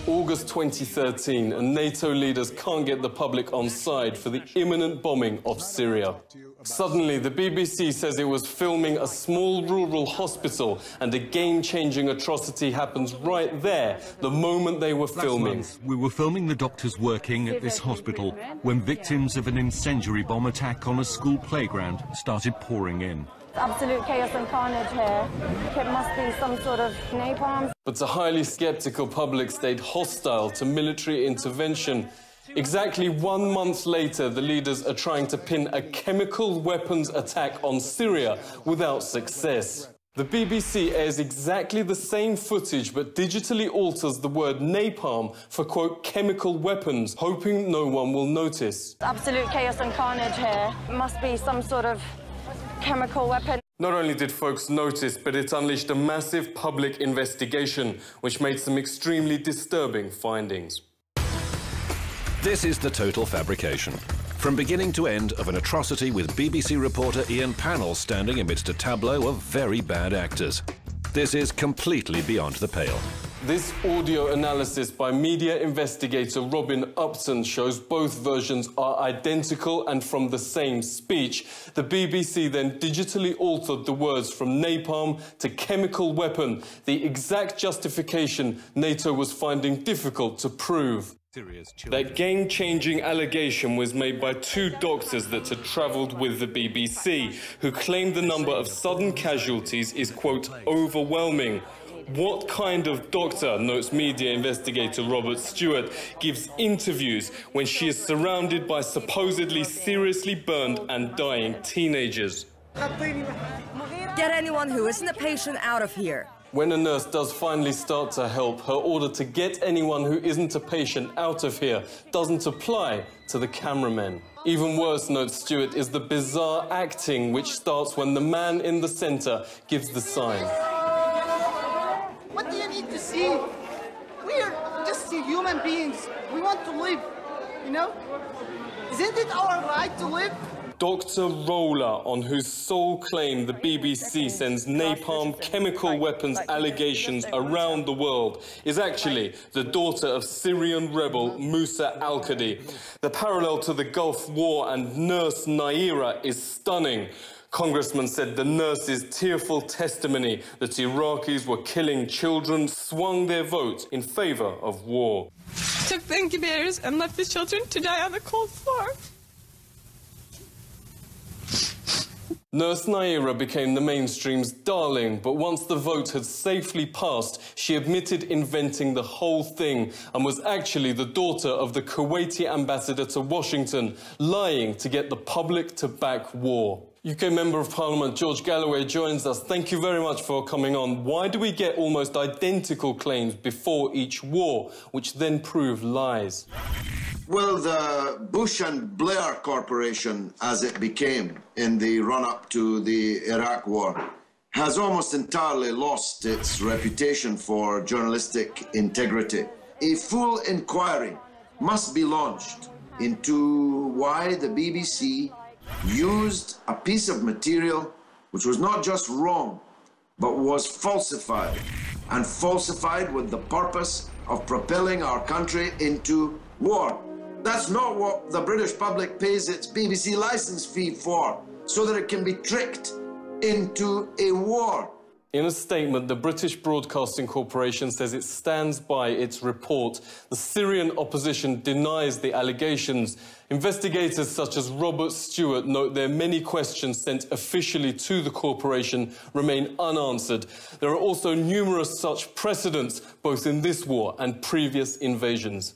August 2013, and NATO leaders can't get the public on side for the imminent bombing of Syria. Suddenly, the BBC says it was filming a small rural hospital, and a game-changing atrocity happens right there, the moment they were filming. We were filming the doctors working at this hospital when victims of an incendiary bomb attack on a school playground started pouring in. Absolute chaos and carnage here. It must be some sort of napalm. But a highly sceptical public stayed hostile to military intervention. Exactly 1 month later, the leaders are trying to pin a chemical weapons attack on Syria without success. The BBC airs exactly the same footage but digitally alters the word napalm for, quote, chemical weapons, hoping no one will notice. Absolute chaos and carnage here. It must be some sort of chemical weapon. Not only did folks notice, but it unleashed a massive public investigation, which made some extremely disturbing findings. This is the total fabrication, from beginning to end, of an atrocity with BBC reporter Ian Pannell standing amidst a tableau of very bad actors. This is completely beyond the pale. This audio analysis by media investigator Robin Upton shows both versions are identical and from the same speech. The BBC then digitally altered the words from napalm to chemical weapon, the exact justification NATO was finding difficult to prove. That game-changing allegation was made by 2 doctors that had travelled with the BBC, who claimed the number of sudden casualties is, quote, overwhelming. What kind of doctor, notes media investigator Robert Stewart, gives interviews when she is surrounded by supposedly seriously burned and dying teenagers? Get anyone who isn't a patient out of here. When a nurse does finally start to help, her order to get anyone who isn't a patient out of here doesn't apply to the cameramen. Even worse, notes Stewart, is the bizarre acting which starts when the man in the centre gives the sign. What do you need to see? We are just human beings. We want to live, you know? Isn't it our right to live? Dr. Roller, on whose sole claim the BBC sends napalm chemical weapons allegations around the world, is actually the daughter of Syrian rebel Musa al-Qadi. The parallel to the Gulf War and nurse Naira is stunning. Congressman said the nurse's tearful testimony that Iraqis were killing children swung their vote in favour of war. Took the incubators and left the children to die on the cold floor. Nurse Naira became the mainstream's darling, but once the vote had safely passed, she admitted inventing the whole thing and was actually the daughter of the Kuwaiti ambassador to Washington, lying to get the public to back war. UK Member of Parliament George Galloway joins us. Thank you very much for coming on. Why do we get almost identical claims before each war, which then prove lies? Well, the Bush and Blair Corporation, as it became in the run-up to the Iraq War, has almost entirely lost its reputation for journalistic integrity. A full inquiry must be launched into why the BBC used a piece of material which was not just wrong, but was falsified, and falsified with the purpose of propelling our country into war. That's not what the British public pays its BBC licence fee for, so that it can be tricked into a war. In a statement, the British Broadcasting Corporation says it stands by its report. The Syrian opposition denies the allegations. Investigators such as Robert Stewart note there are many questions sent officially to the corporation remain unanswered. There are also numerous such precedents, both in this war and previous invasions.